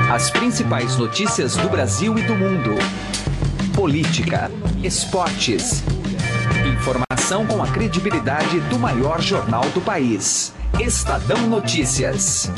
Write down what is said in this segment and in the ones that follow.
As principais notícias do Brasil e do mundo. Política, esportes. Informação com a credibilidade do maior jornal do país. Estadão Notícias.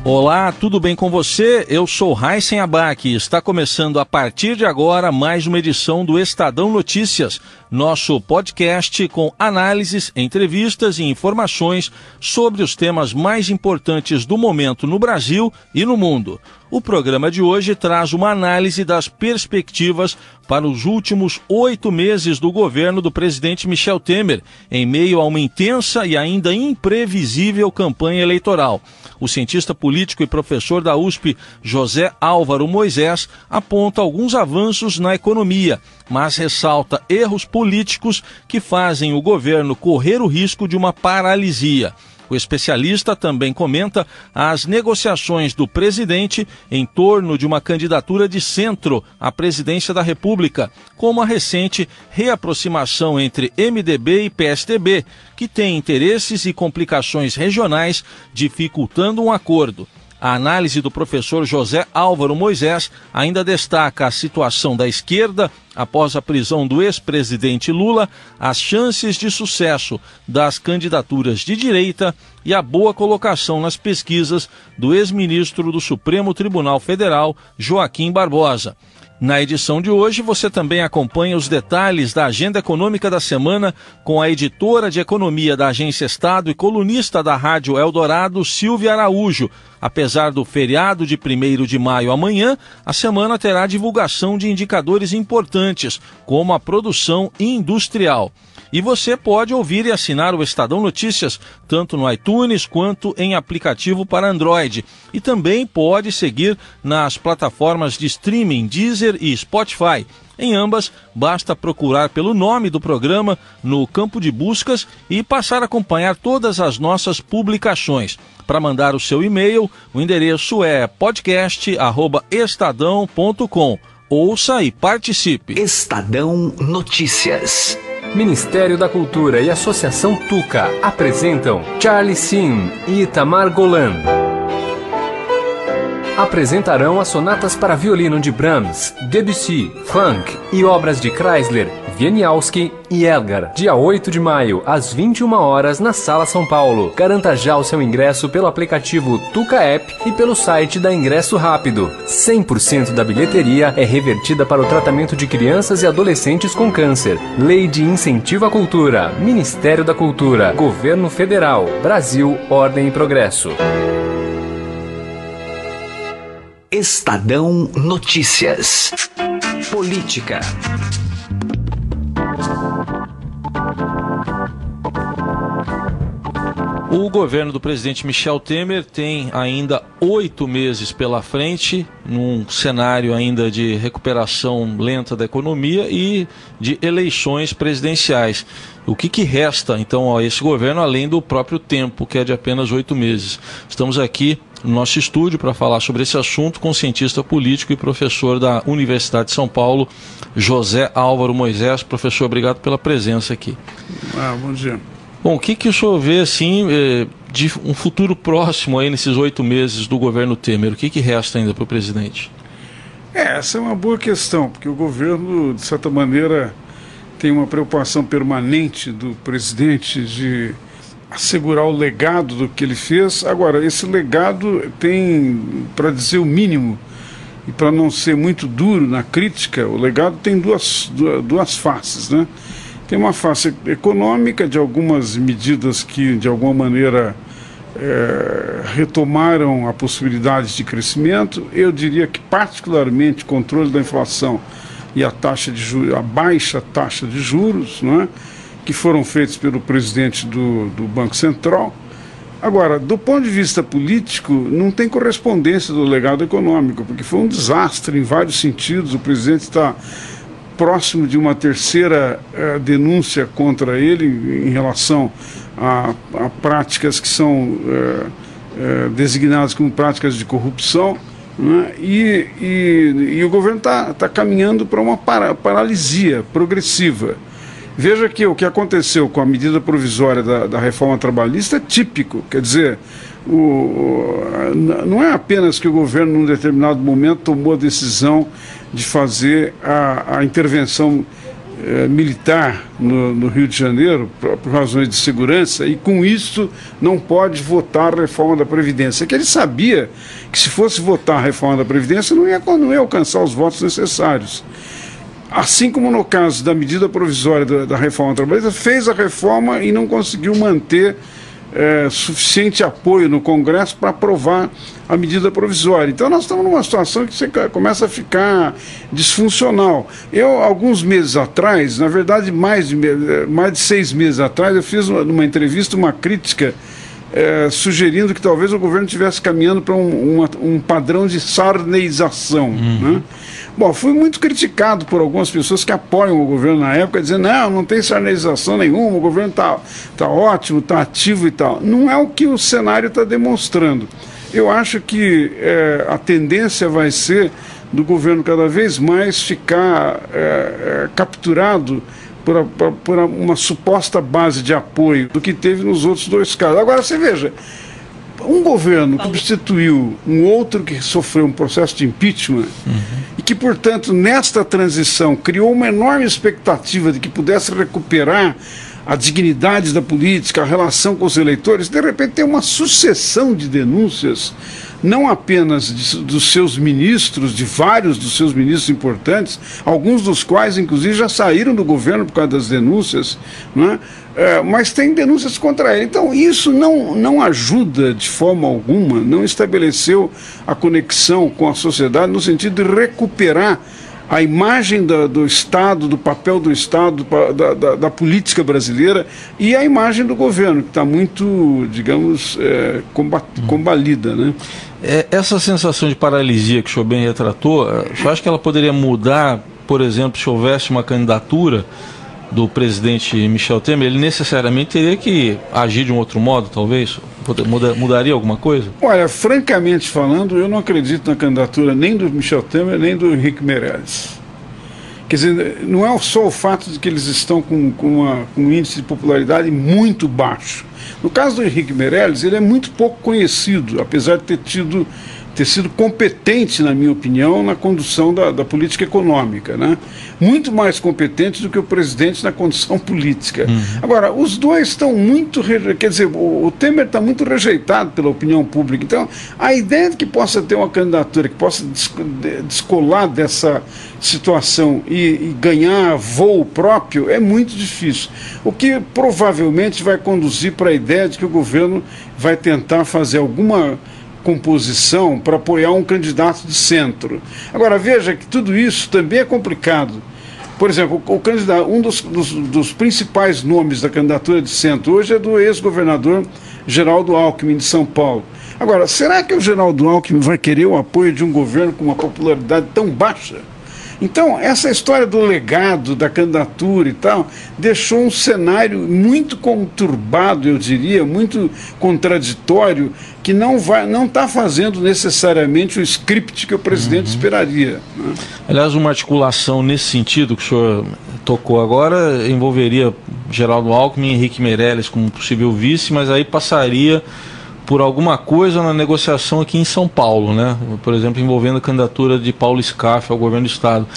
Olá, tudo bem com você? Eu sou Raíssen Abac e está começando a partir de agora mais uma edição do Estadão Notícias, nosso podcast com análises, entrevistas e informações sobre os temas mais importantes do momento no Brasil e no mundo. O programa de hoje traz uma análise das perspectivas para os últimos 8 meses do governo do presidente Michel Temer, em meio a uma intensa e ainda imprevisível campanha eleitoral. O cientista político e professor da USP, José Álvaro Moisés, aponta alguns avanços na economia, mas ressalta erros políticos que fazem o governo correr o risco de uma paralisia. O especialista também comenta as negociações do presidente em torno de uma candidatura de centro à presidência da República, como a recente reaproximação entre MDB e PSDB, que tem interesses e complicações regionais dificultando um acordo. A análise do professor José Álvaro Moisés ainda destaca a situação da esquerda após a prisão do ex-presidente Lula, as chances de sucesso das candidaturas de direita e a boa colocação nas pesquisas do ex-ministro do Supremo Tribunal Federal, Joaquim Barbosa. Na edição de hoje, você também acompanha os detalhes da agenda econômica da semana com a editora de economia da Agência Estado e colunista da Rádio Eldorado, Silvia Araújo. Apesar do feriado de 1º de maio amanhã, a semana terá divulgação de indicadores importantes, como a produção industrial. E você pode ouvir e assinar o Estadão Notícias, tanto no iTunes quanto em aplicativo para Android. E também pode seguir nas plataformas de streaming Deezer e Spotify. Em ambas, basta procurar pelo nome do programa no campo de buscas e passar a acompanhar todas as nossas publicações. Para mandar o seu e-mail, o endereço é podcast@estadão.com. Ouça e participe. Estadão Notícias. Ministério da Cultura e Associação Tuca apresentam Charlie Sim e Itamar Golan. Apresentarão as sonatas para violino de Brahms, Debussy, Funk e obras de Kreisler, Wieniawski e Elgar. Dia 8 de maio, às 21 horas, na Sala São Paulo. Garanta já o seu ingresso pelo aplicativo Tuca App e pelo site da Ingresso Rápido. 100% da bilheteria é revertida para o tratamento de crianças e adolescentes com câncer. Lei de Incentivo à Cultura. Ministério da Cultura. Governo Federal. Brasil, Ordem e Progresso. Estadão Notícias. Política. O governo do presidente Michel Temer tem ainda 8 meses pela frente, num cenário ainda de recuperação lenta da economia e de eleições presidenciais. O que resta, então, a esse governo, além do próprio tempo, que é de apenas 8 meses? Estamos aqui no nosso estúdio para falar sobre esse assunto com o cientista político e professor da Universidade de São Paulo, José Álvaro Moisés. Professor, obrigado pela presença aqui. Bom dia. Bom, o que o senhor vê, assim, de um futuro próximo aí nesses 8 meses do governo Temer? O que resta ainda para o presidente? Essa é uma boa questão, porque o governo, de certa maneira, tem uma preocupação permanente do presidente de assegurar o legado do que ele fez. Agora, esse legado tem, para dizer o mínimo, e para não ser muito duro na crítica, o legado tem duas faces, né? Tem uma face econômica, de algumas medidas que, de alguma maneira, retomaram a possibilidade de crescimento. Eu diria que, particularmente, controle da inflação e a taxa de juros, a baixa taxa de juros, não é? Que foram feitos pelo presidente do Banco Central. Agora, do ponto de vista político, não tem correspondência do legado econômico, porque foi um desastre em vários sentidos. O presidente está próximo de uma terceira denúncia contra ele em relação a práticas que são designadas como práticas de corrupção, né? E o governo está caminhando para uma paralisia progressiva. Veja que o que aconteceu com a medida provisória da reforma trabalhista é típico, quer dizer, não é apenas que o governo, num determinado momento, tomou a decisão de fazer a intervenção militar no Rio de Janeiro, por razões de segurança, e com isso não pode votar a reforma da Previdência. Que ele sabia que se fosse votar a reforma da Previdência não ia alcançar os votos necessários. Assim como no caso da medida provisória da reforma trabalhista, fez a reforma e não conseguiu manter suficiente apoio no Congresso para aprovar a medida provisória. Então nós estamos numa situação que você começa a ficar disfuncional. Eu, alguns meses atrás, na verdade mais de 6 meses atrás, eu fiz numa entrevista uma crítica sugerindo que talvez o governo estivesse caminhando para um padrão de sarneização, né? Bom, fui muito criticado por algumas pessoas que apoiam o governo na época, dizendo, não tem sarneização nenhuma, o governo tá ótimo, está ativo e tal. Não é o que o cenário está demonstrando. Eu acho que a tendência vai ser do governo cada vez mais ficar capturado por uma suposta base de apoio do que teve nos outros 2 casos. Agora, você veja, um governo que substituiu um outro que sofreu um processo de impeachment e que, portanto, nesta transição criou uma enorme expectativa de que pudesse recuperar a dignidade da política, a relação com os eleitores, de repente tem uma sucessão de denúncias, não apenas dos seus ministros, de vários dos seus ministros importantes, alguns dos quais, inclusive, já saíram do governo por causa das denúncias, né? Mas tem denúncias contra ele. Então, isso não ajuda de forma alguma, não estabeleceu a conexão com a sociedade no sentido de recuperar a imagem do Estado, do papel do Estado, da política brasileira e a imagem do governo, que está muito, digamos, combalida, né? Essa sensação de paralisia que o senhor bem retratou, o senhor acha que ela poderia mudar, por exemplo, se houvesse uma candidatura do presidente Michel Temer? Ele necessariamente teria que agir de um outro modo, talvez? Mudaria alguma coisa? Olha, francamente falando, eu não acredito na candidatura nem do Michel Temer, nem do Henrique Meirelles. Quer dizer, não é só o fato de que eles estão com um índice de popularidade muito baixo. No caso do Henrique Meirelles, ele é muito pouco conhecido, apesar de ter sido competente, na minha opinião, na condução da política econômica, né? Muito mais competente do que o presidente na condução política. Agora, os dois estão muito... Quer dizer, o Temer está muito rejeitado pela opinião pública. Então, a ideia de que possa ter uma candidatura que possa descolar dessa situação e ganhar voo próprio é muito difícil. O que provavelmente vai conduzir para a ideia de que o governo vai tentar fazer alguma composição para apoiar um candidato de centro. Agora, veja que tudo isso também é complicado. Por exemplo, o candidato, um dos principais nomes da candidatura de centro hoje é do ex-governador Geraldo Alckmin, de São Paulo. Agora, será que o Geraldo Alckmin vai querer o apoio de um governo com uma popularidade tão baixa? Então, essa história do legado, da candidatura e tal, deixou um cenário muito conturbado, eu diria, muito contraditório, que não está fazendo necessariamente o script que o presidente esperaria, né? Aliás, uma articulação nesse sentido que o senhor tocou agora envolveria Geraldo Alckmin e Henrique Meirelles como possível vice, mas aí passaria por alguma coisa na negociação aqui em São Paulo, né? Por exemplo, envolvendo a candidatura de Paulo Scaff ao governo do Estado.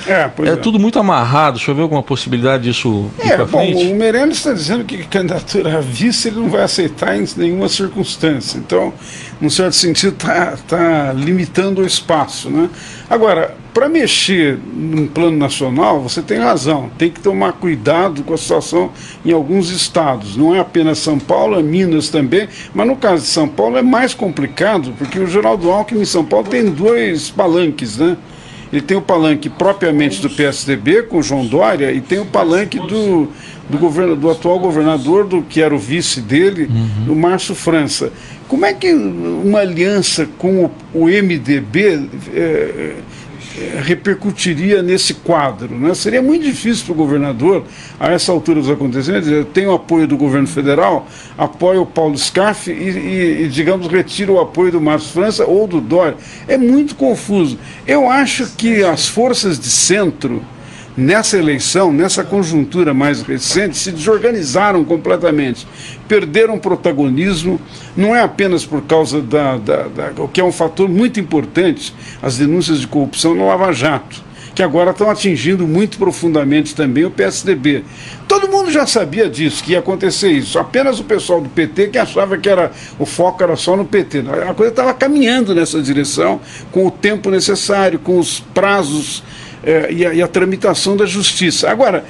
Tudo muito amarrado. Deixa eu ver alguma possibilidade disso ir para frente? O Meirelles está dizendo que candidatura a vice ele não vai aceitar em nenhuma circunstância. Então, num certo sentido, está limitando o espaço, né? Agora, para mexer num plano nacional, você tem razão, tem que tomar cuidado com a situação em alguns estados. Não é apenas São Paulo, é Minas também, mas no caso de São Paulo é mais complicado, porque o Geraldo Alckmin em São Paulo tem 2 palanques, né? Ele tem o palanque propriamente do PSDB, com o João Dória, e tem o palanque do atual governador, que era o vice dele, o Márcio França. Como é que uma aliança com o MDB repercutiria nesse quadro, né? Seria muito difícil para o governador, a essa altura dos acontecimentos, dizer, eu tenho o apoio do governo federal, apoio o Paulo Scaff e, digamos, retiro o apoio do Márcio França ou do Dória. É muito confuso. Eu acho que as forças de centro nessa eleição, nessa conjuntura mais recente, se desorganizaram completamente, perderam protagonismo, não é apenas por causa o que é um fator muito importante, as denúncias de corrupção no Lava Jato, que agora estão atingindo muito profundamente também o PSDB. Todo mundo já sabia disso, que ia acontecer isso. Apenas o pessoal do PT que achava que o foco era só no PT. A coisa estava caminhando nessa direção, com o tempo necessário, com os prazos e a tramitação da justiça. Agora,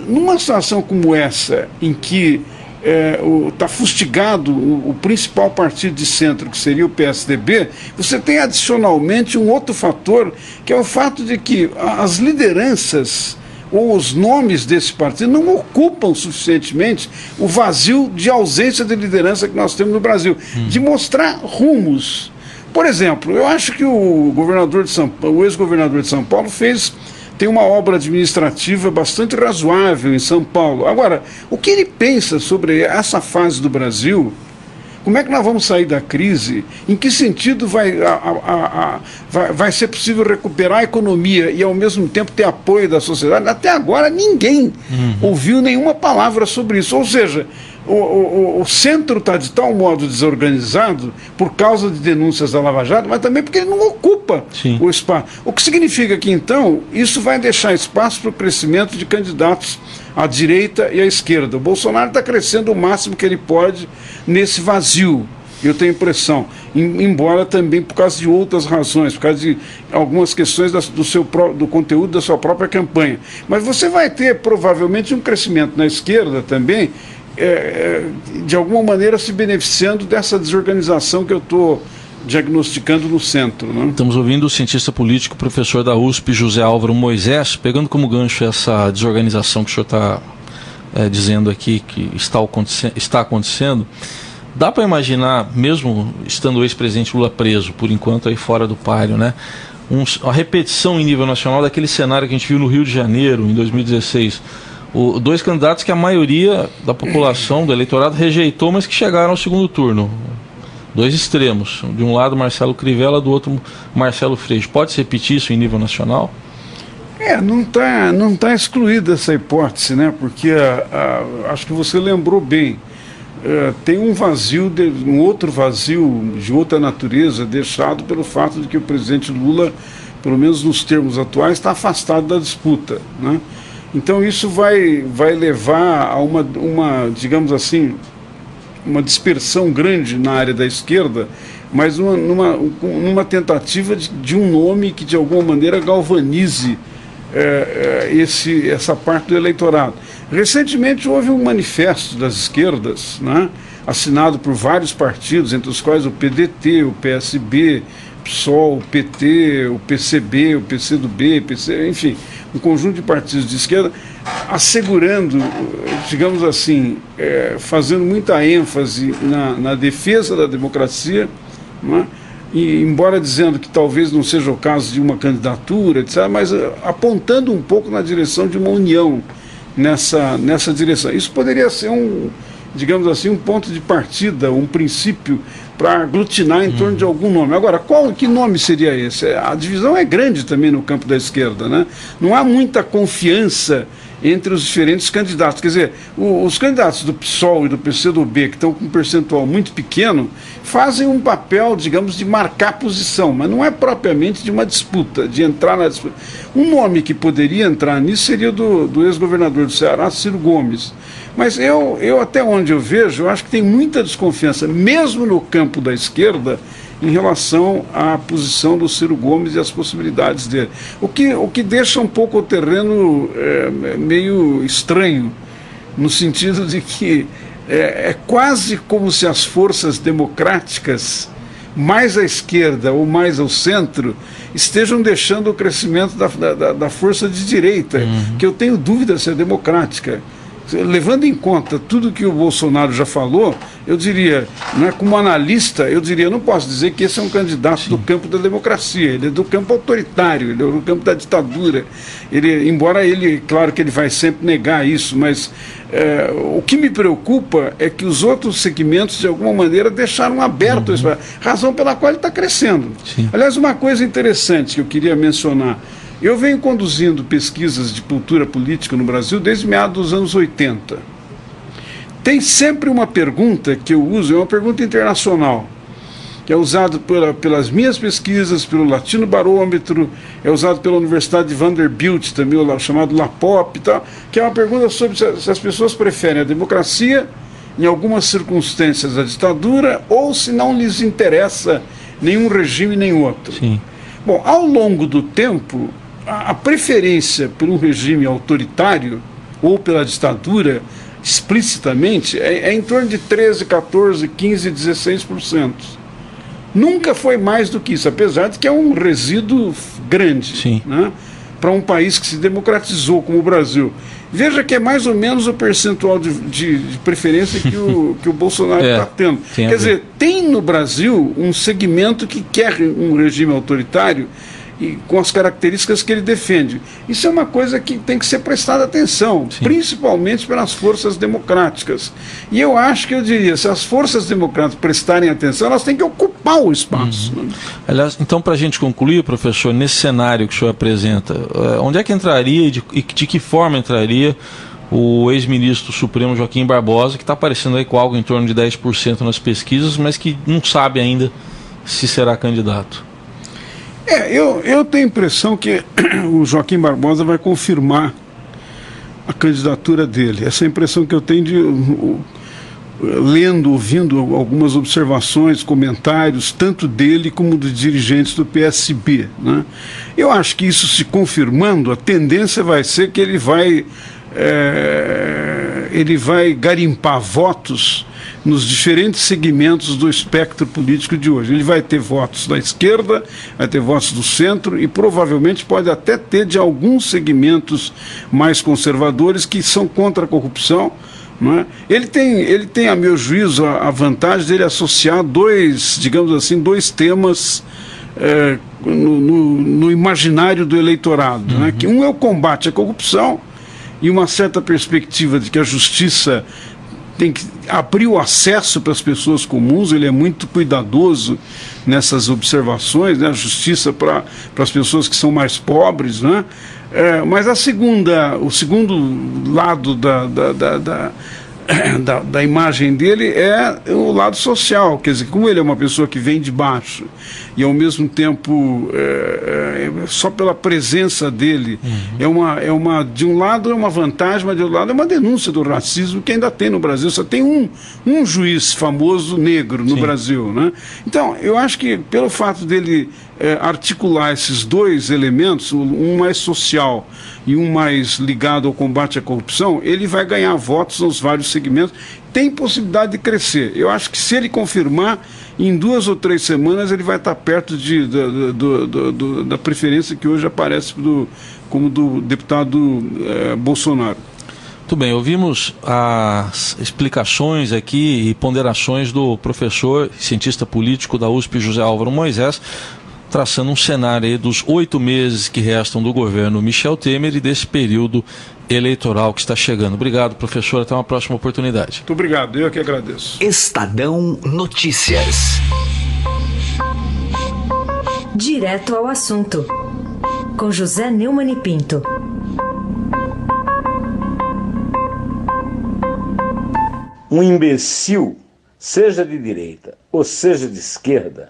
numa situação como essa, em que está fustigado o principal partido de centro, que seria o PSDB, você tem adicionalmente um outro fator, que é o fato de que as lideranças ou os nomes desse partido não ocupam suficientemente o vazio de ausência de liderança que nós temos no Brasil, de mostrar rumos. Por exemplo, eu acho que o ex-governador de São Paulo tem uma obra administrativa bastante razoável em São Paulo. Agora, o que ele pensa sobre essa fase do Brasil? Como é que nós vamos sair da crise? Em que sentido vai ser possível recuperar a economia e, ao mesmo tempo, ter apoio da sociedade? Até agora, ninguém ouviu nenhuma palavra sobre isso. Ou seja, o centro está de tal modo desorganizado por causa de denúncias da Lava Jato, mas também porque ele não ocupa o espaço. O que significa que, então, isso vai deixar espaço para o crescimento de candidatos à direita e à esquerda. O Bolsonaro está crescendo o máximo que ele pode nesse vazio, eu tenho impressão, embora também por causa de outras razões, por causa de algumas questões do conteúdo da sua própria campanha. Mas você vai ter, provavelmente, um crescimento na esquerda também, de alguma maneira se beneficiando dessa desorganização que eu estou diagnosticando no centro. Né? Estamos ouvindo o cientista político, professor da USP, José Álvaro Moisés, pegando como gancho essa desorganização que o senhor está dizendo aqui que está acontecendo. Dá para imaginar, mesmo estando o ex-presidente Lula preso, por enquanto aí fora do páreo, né? A repetição em nível nacional daquele cenário que a gente viu no Rio de Janeiro, em 2016, dois candidatos que a maioria da população, do eleitorado, rejeitou, mas que chegaram ao segundo turno. Dois extremos. De um lado, Marcelo Crivella, do outro, Marcelo Freixo. Pode-se repetir isso em nível nacional? Não tá excluída essa hipótese, né? Porque acho que você lembrou bem. Tem um outro vazio de outra natureza deixado pelo fato de que o presidente Lula, pelo menos nos termos atuais, está afastado da disputa, né? Então isso vai levar a digamos assim, uma dispersão grande na área da esquerda, mas numa tentativa de um nome que de alguma maneira galvanize essa parte do eleitorado. Recentemente houve um manifesto das esquerdas, né, assinado por vários partidos, entre os quais o PDT, o PSB, o PSOL, o PT, o PCB, o PCdoB, enfim, um conjunto de partidos de esquerda, assegurando, digamos assim, fazendo muita ênfase na defesa da democracia, né, e embora dizendo que talvez não seja o caso de uma candidatura, etc., mas apontando um pouco na direção de uma união nessa direção. Isso poderia ser digamos assim, um ponto de partida, um princípio para aglutinar em torno de algum nome. Agora, que nome seria esse? A divisão é grande também no campo da esquerda, né? Não há muita confiança entre os diferentes candidatos. Quer dizer, os candidatos do PSOL e do PCdoB, que estão com um percentual muito pequeno, fazem um papel, digamos, de marcar posição, mas não é propriamente de uma disputa, de entrar na disputa. Um nome que poderia entrar nisso seria do ex-governador do Ceará, Ciro Gomes. Mas eu até onde eu vejo, eu acho que tem muita desconfiança, mesmo no campo da esquerda, em relação à posição do Ciro Gomes e as possibilidades dele. O que deixa um pouco o terreno meio estranho, no sentido de que é quase como se as forças democráticas, mais à esquerda ou mais ao centro, estejam deixando o crescimento da força de direita, que eu tenho dúvida se é democrática. Levando em conta tudo que o Bolsonaro já falou, eu diria, né, como analista, eu não posso dizer que esse é um candidato do campo da democracia, ele é do campo autoritário, ele é do campo da ditadura. Embora claro que ele vai sempre negar isso, mas o que me preocupa é que os outros segmentos, de alguma maneira, deixaram aberto isso, razão pela qual ele está crescendo. Sim. Aliás, uma coisa interessante que eu queria mencionar, Eu venho conduzindo pesquisas de cultura política no Brasil desde meados dos anos 80. Tem sempre uma pergunta que eu uso, é uma pergunta internacional, que é usado pelas minhas pesquisas, pelo Latino Barômetro, é usado pela Universidade de Vanderbilt, também o chamado LAPOP, tá? Que é uma pergunta sobre se as pessoas preferem a democracia, em algumas circunstâncias a ditadura, ou se não lhes interessa nenhum regime nem outro. Sim. Bom, ao longo do tempo, a preferência por um regime autoritário ou pela ditadura, explicitamente, é em torno de 13%, 14%, 15%, 16%. Nunca foi mais do que isso, apesar de que é um resíduo grande, né, para um país que se democratizou como o Brasil. Veja que é mais ou menos o percentual de preferência que o Bolsonaro está tendo. Quer dizer, tem no Brasil um segmento que quer um regime autoritário e com as características que ele defende. Isso é uma coisa que tem que ser prestada atenção, principalmente pelas forças democráticas. E eu acho que eu diria, se as forças democráticas prestarem atenção, elas têm que ocupar o espaço. Né? Aliás, então, para a gente concluir, professor, nesse cenário que o senhor apresenta, onde é que entraria e de que forma entraria o ex-ministro Supremo Joaquim Barbosa, que está aparecendo aí com algo em torno de 10% nas pesquisas, mas que não sabe ainda se será candidato? Eu tenho a impressão que o Joaquim Barbosa vai confirmar a candidatura dele. Essa é a impressão que eu tenho lendo, ouvindo algumas observações, comentários, tanto dele como dos dirigentes do PSB. Né? Eu acho que isso se confirmando, a tendência vai ser que ele vai garimpar votos nos diferentes segmentos do espectro político de hoje. Ele vai ter votos da esquerda, vai ter votos do centro e provavelmente pode até ter de alguns segmentos mais conservadores que são contra a corrupção. Não é? Ele tem, a meu juízo, a vantagem dele associar dois temas no imaginário do eleitorado. Né? Que um é o combate à corrupção e uma certa perspectiva de que a justiça tem que abrir o acesso para as pessoas comuns. Ele é muito cuidadoso nessas observações, né? A justiça para as pessoas que são mais pobres, né? Mas o segundo lado da imagem dele é o lado social, quer dizer, como ele é uma pessoa que vem de baixo e ao mesmo tempo só pela presença dele de um lado é uma vantagem, mas de outro lado é uma denúncia do racismo que ainda tem no Brasil. Só tem um juiz famoso negro no Brasil, né? Então eu acho que pelo fato dele articular esses dois elementos, um mais social e um mais ligado ao combate à corrupção, ele vai ganhar votos nos vários segmentos, tem possibilidade de crescer. Eu acho que se ele confirmar, em 2 ou 3 semanas ele vai estar perto da preferência que hoje aparece como do deputado Bolsonaro. Muito bem, ouvimos as explicações aqui e ponderações do professor, cientista político da USP, José Álvaro Moisés, traçando um cenário aí dos 8 meses que restam do governo Michel Temer e desse período eleitoral que está chegando. Obrigado, professor. Até uma próxima oportunidade. Muito obrigado. Eu que agradeço. Estadão Notícias. Direto ao assunto, com José Neumann e Pinto. Um imbecil, seja de direita ou seja de esquerda,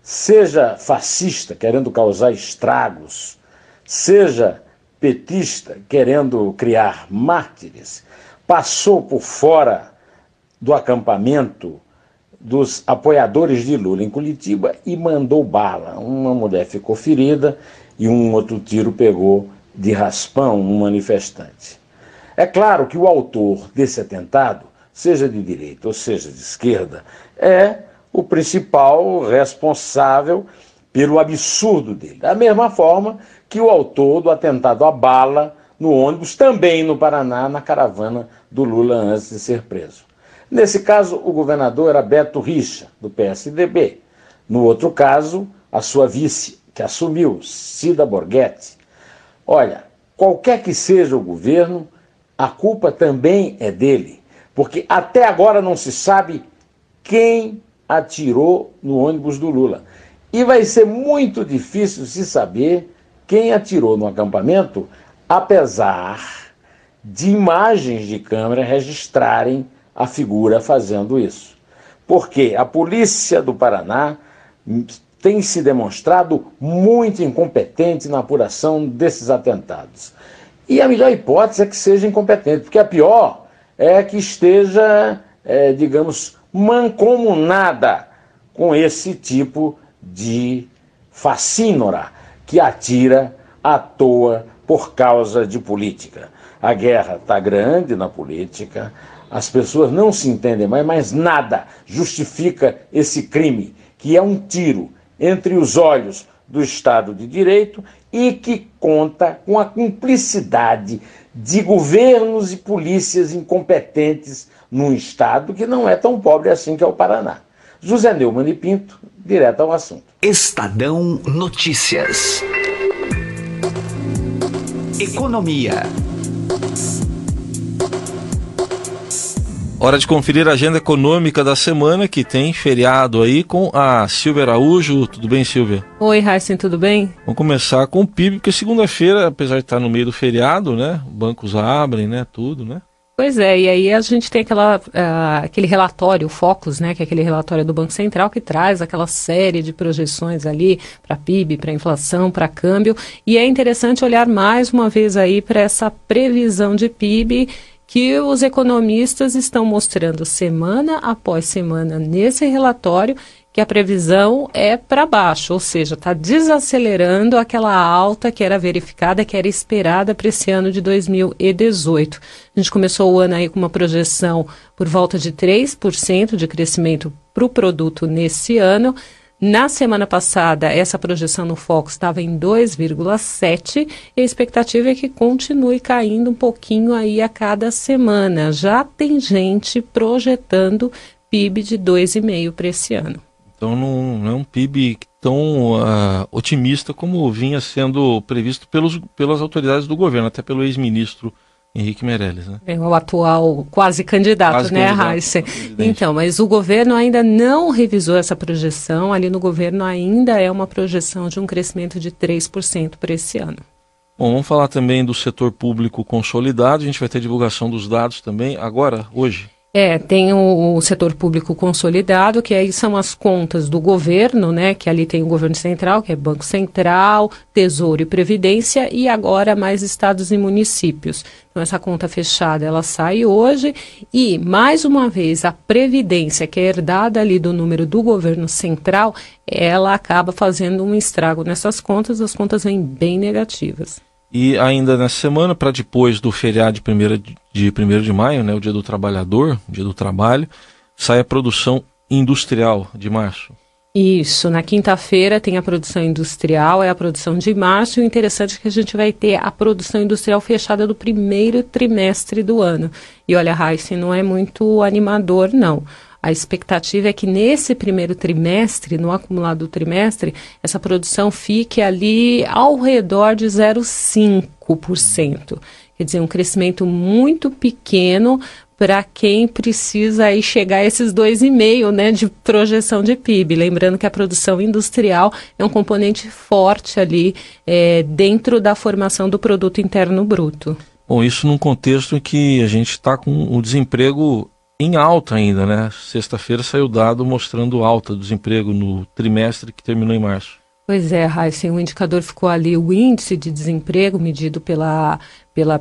seja fascista, querendo causar estragos, seja petista, querendo criar mártires, passou por fora do acampamento dos apoiadores de Lula em Curitiba e mandou bala. Uma mulher ficou ferida e um outro tiro pegou de raspão um manifestante. É claro que o autor desse atentado, seja de direita ou seja de esquerda, é o principal responsável pelo absurdo dele. Da mesma forma que o autor do atentado à bala no ônibus, também no Paraná, na caravana do Lula antes de ser preso. Nesse caso, o governador era Beto Richa, do PSDB. No outro caso, a sua vice, que assumiu, Cida Borghetti. Olha, qualquer que seja o governo, a culpa também é dele, porque até agora não se sabe quem atirou no ônibus do Lula. E vai ser muito difícil se saber quem atirou no acampamento, apesar de imagens de câmera registrarem a figura fazendo isso. Porque a polícia do Paraná tem se demonstrado muito incompetente na apuração desses atentados. E a melhor hipótese é que seja incompetente, porque a pior é que esteja, digamos, mancomunada com esse tipo de facínora que atira à toa por causa de política. A guerra está grande na política, as pessoas não se entendem mais, mas nada justifica esse crime, que é um tiro entre os olhos do Estado de Direito e que conta com a cumplicidade de governos e polícias incompetentes num Estado que não é tão pobre assim que é o Paraná. José Neumann e Pinto, direto ao assunto. Estadão Notícias. Economia. Hora de conferir a agenda econômica da semana, que tem feriado aí, com a Silvia Araújo. Tudo bem, Silvia? Oi, Heisen, tudo bem? Vamos começar com o PIB, porque segunda-feira, apesar de estar no meio do feriado, né? Bancos abrem, né? Tudo, né? Pois é, e aí a gente tem aquele relatório, o Focus, né, que é aquele relatório do Banco Central que traz aquela série de projeções ali para PIB, para inflação, para câmbio, e é interessante olhar mais uma vez aí para essa previsão de PIB que os economistas estão mostrando semana após semana nesse relatório, que a previsão é para baixo, ou seja, está desacelerando aquela alta que era verificada, que era esperada para esse ano de 2018. A gente começou o ano aí com uma projeção por volta de 3% de crescimento para o produto nesse ano. Na semana passada, essa projeção no Focus estava em 2,7% e a expectativa é que continue caindo um pouquinho aí a cada semana. Já tem gente projetando PIB de 2,5% para esse ano. Então não é um PIB tão otimista como vinha sendo previsto pelas autoridades do governo, até pelo ex-ministro Henrique Meirelles, né? É o atual quase candidato, né, Heisen? Então, mas o governo ainda não revisou essa projeção, ali no governo ainda é uma projeção de um crescimento de 3% para esse ano. Bom, vamos falar também do setor público consolidado, a gente vai ter divulgação dos dados também, agora, hoje. Tem o setor público consolidado, que aí são as contas do governo, né, que ali tem o governo central, que é Banco Central, Tesouro e Previdência, e agora mais estados e municípios. Então essa conta fechada, ela sai hoje, e mais uma vez a Previdência, que é herdada ali do número do governo central, ela acaba fazendo um estrago nessas contas, as contas vêm bem negativas. E ainda nessa semana, para depois do feriado de 1º de maio, né, o Dia do Trabalhador, Dia do Trabalho, sai a produção industrial de março. Isso, na quinta-feira tem a produção industrial, é a produção de março, e o interessante é que a gente vai ter a produção industrial fechada do primeiro trimestre do ano. E olha, Heisen, não é muito animador, não. A expectativa é que nesse primeiro trimestre, no acumulado do trimestre, essa produção fique ali ao redor de 0,5%. Quer dizer, um crescimento muito pequeno para quem precisa aí chegar a esses 2,5%, né, de projeção de PIB. Lembrando que a produção industrial é um componente forte ali dentro da formação do produto interno bruto. Bom, isso num contexto em que a gente está com o desemprego em alta ainda, né? Sexta-feira saiu dado mostrando alta do desemprego no trimestre que terminou em março. Pois é, Heisen, o indicador ficou ali, o índice de desemprego medido pela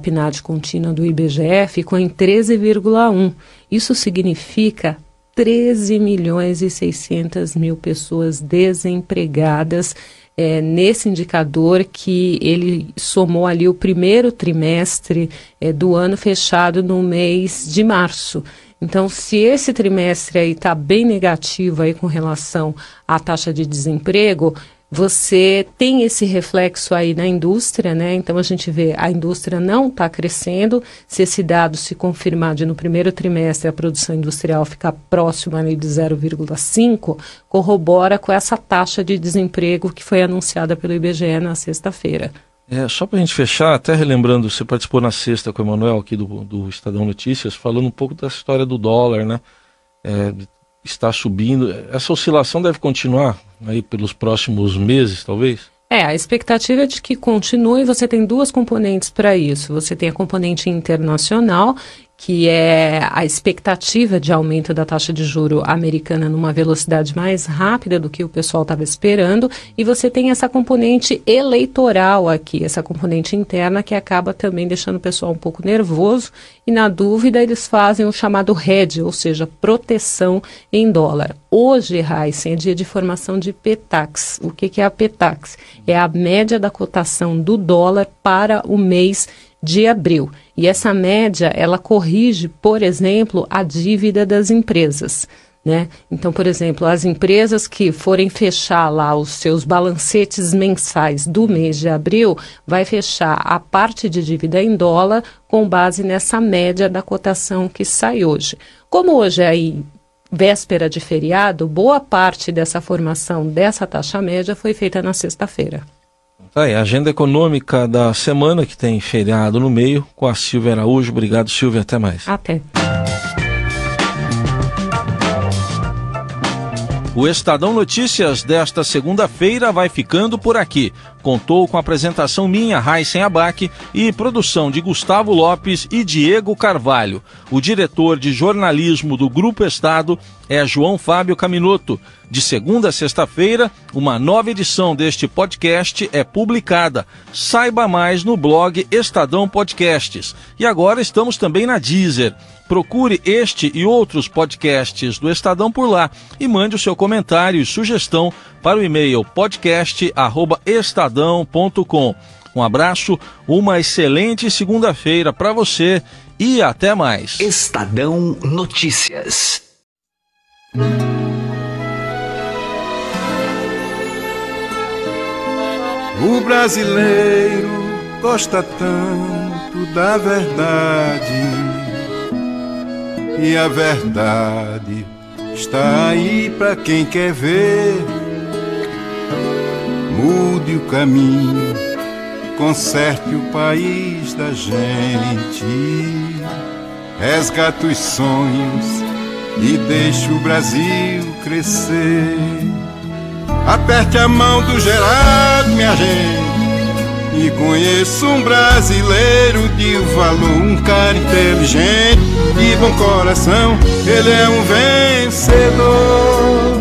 PNAD contínua do IBGE ficou em 13,1. Isso significa 13.600.000 pessoas desempregadas nesse indicador que ele somou ali o primeiro trimestre do ano fechado no mês de março. Então, se esse trimestre aí está bem negativo aí com relação à taxa de desemprego, você tem esse reflexo aí na indústria, né? Então a gente vê a indústria não está crescendo. Se esse dado se confirmar de no primeiro trimestre a produção industrial ficar próxima ali de 0,5, corrobora com essa taxa de desemprego que foi anunciada pelo IBGE na sexta-feira. Só para a gente fechar, até relembrando, você participou na sexta com o Emanuel aqui do Estadão Notícias, falando um pouco da história do dólar, né? Está subindo. Essa oscilação deve continuar aí pelos próximos meses, talvez? A expectativa é de que continue. Você tem duas componentes para isso. Você tem a componente internacional, que é a expectativa de aumento da taxa de juro americana numa velocidade mais rápida do que o pessoal estava esperando, e você tem essa componente eleitoral aqui, essa componente interna, que acaba também deixando o pessoal um pouco nervoso, e na dúvida eles fazem o chamado hedge, ou seja, proteção em dólar. Hoje, Heisen, é dia de formação de PTAX. O que é a PTAX? É a média da cotação do dólar para o mês de abril. E essa média, ela corrige, por exemplo, a dívida das empresas, né? Então, por exemplo, as empresas que forem fechar lá os seus balancetes mensais do mês de abril, vai fechar a parte de dívida em dólar com base nessa média da cotação que sai hoje. Como hoje é aí véspera de feriado, boa parte dessa formação dessa taxa média foi feita na sexta-feira. Tá aí, a agenda econômica da semana, que tem feriado no meio, com a Silvia Araújo. Obrigado, Silvia, até mais. Até. O Estadão Notícias desta segunda-feira vai ficando por aqui. Contou com a apresentação minha, Heisen Abac, e produção de Gustavo Lopes e Diego Carvalho. O diretor de jornalismo do Grupo Estado é João Fábio Caminoto. De segunda a sexta-feira, uma nova edição deste podcast é publicada. Saiba mais no blog Estadão Podcasts. E agora estamos também na Deezer. Procure este e outros podcasts do Estadão por lá e mande o seu comentário e sugestão para o e-mail podcast@estadão.com. Um abraço, uma excelente segunda-feira para você e até mais. Estadão Notícias. O brasileiro gosta tanto da verdade, e a verdade está aí pra quem quer ver. Mude o caminho, conserte o país da gente, resgate os sonhos e deixe o Brasil crescer. Aperte a mão do Geraldo, minha gente, e conheço um brasileiro de valor, um cara inteligente, de bom coração, ele é um vencedor.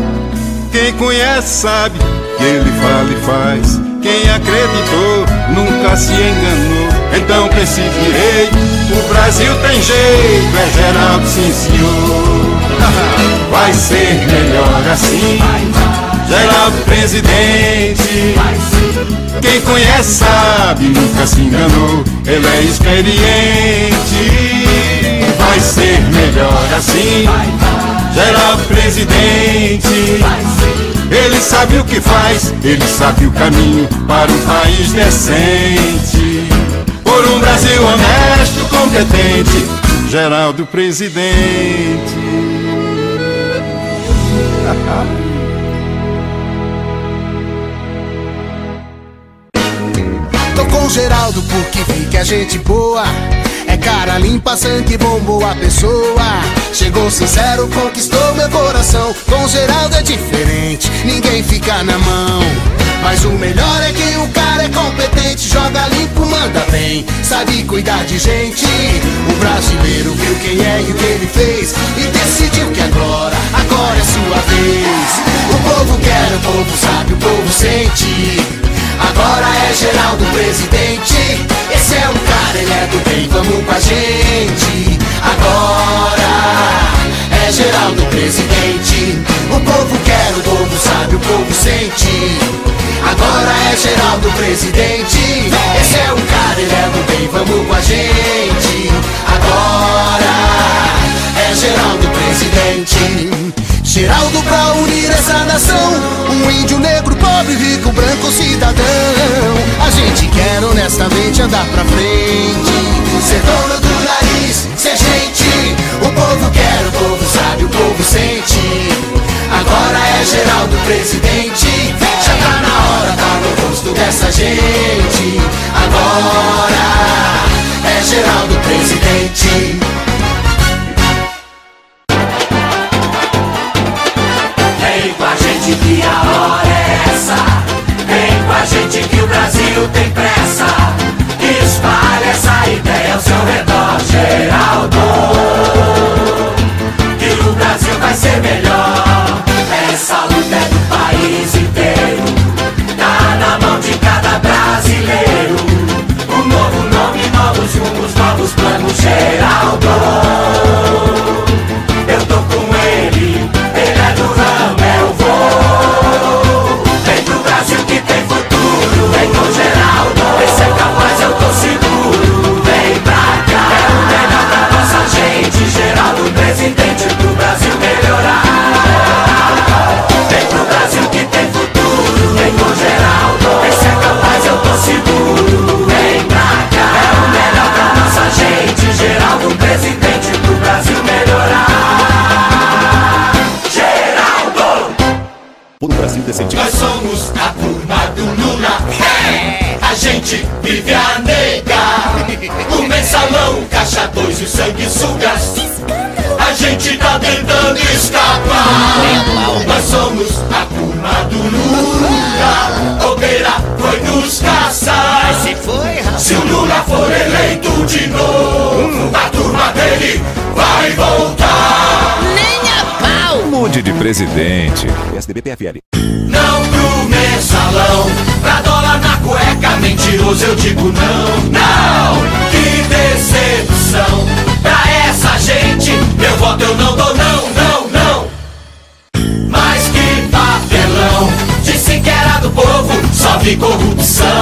Quem conhece sabe que ele fala e faz, quem acreditou nunca se enganou. Então pense direito, o Brasil tem jeito, é Geraldo, sim senhor. Vai ser melhor assim, Geraldo presidente. Quem conhece sabe, nunca se enganou, ele é experiente. Vai ser melhor assim, Geraldo presidente. Ele sabe o que faz, ele sabe o caminho para um país decente. Por um Brasil honesto, competente, Geraldo presidente. Tô com Geraldo porque vi que a gente boa é cara limpa, sangue bom, boa pessoa. Chegou sincero, conquistou meu coração. Com Geraldo é diferente, ninguém fica na mão. Mas o melhor é que o cara é competente, joga limpo, manda bem, sabe cuidar de gente. O brasileiro viu quem é e o que ele fez e decidiu que agora é sua vez. O povo quer, o povo sabe, o povo sente. Agora é Geraldo presidente. Esse é um cara, ele é do bem, vamos com a gente. Agora é Geraldo presidente. O povo quer, o povo sabe, o povo sente. Agora é Geraldo presidente. Esse é um cara, ele é do bem, vamos com a gente. Agora é Geraldo presidente. Geraldo pra unir essa nação, um índio, negro, pobre, rico, branco, cidadão. A gente quer honestamente andar pra frente, ser dono do nariz, ser gente. O povo quer, o povo sabe, o povo sente. Agora é Geraldo presidente. Já tá na hora, tá no rosto dessa gente. Agora é Geraldo presidente. Vem com a gente que a hora é essa. Vem com a gente que o Brasil tem pressa. Espalhe essa ideia ao seu redor, Geraldo, que o Brasil vai ser melhor. Essa luta é do país inteiro, tá na mão de cada brasileiro. Um novo nome, novos rumos, novos planos, Geraldo. Eu tô com ele é do ramo, eu vou. Vem pro Brasil que tem futuro, vem com Geraldo. Esse é capaz, eu tô seguro. Vem pra cá, é o melhor pra nossa gente. Geraldo, presidente pro Brasil melhorar. Vem pro Brasil que tem futuro, vem com Geraldo. Esse é capaz, eu tô seguro. Vem pra cá, é o melhor pra nossa gente. Geraldo, presidente pro Brasil melhorar. Por um Brasil decente. Nós somos a turma do Lula. A gente vive a nega. O mensalão, caixa 2 e o sanguessugas. A gente tá tentando escapar. Nós somos a turma do Lula. Bobeira foi nos caçar. Se o Lula for eleito de novo, a turma dele vai voltar. Mude de presidente. PSDB-PFL. Não pro mensalão, pra dólar na cueca, mentiroso eu digo não, não. Que decepção, pra essa gente, eu voto eu não dou não, não, não. Mas que papelão, disse que era do povo, só vi corrupção.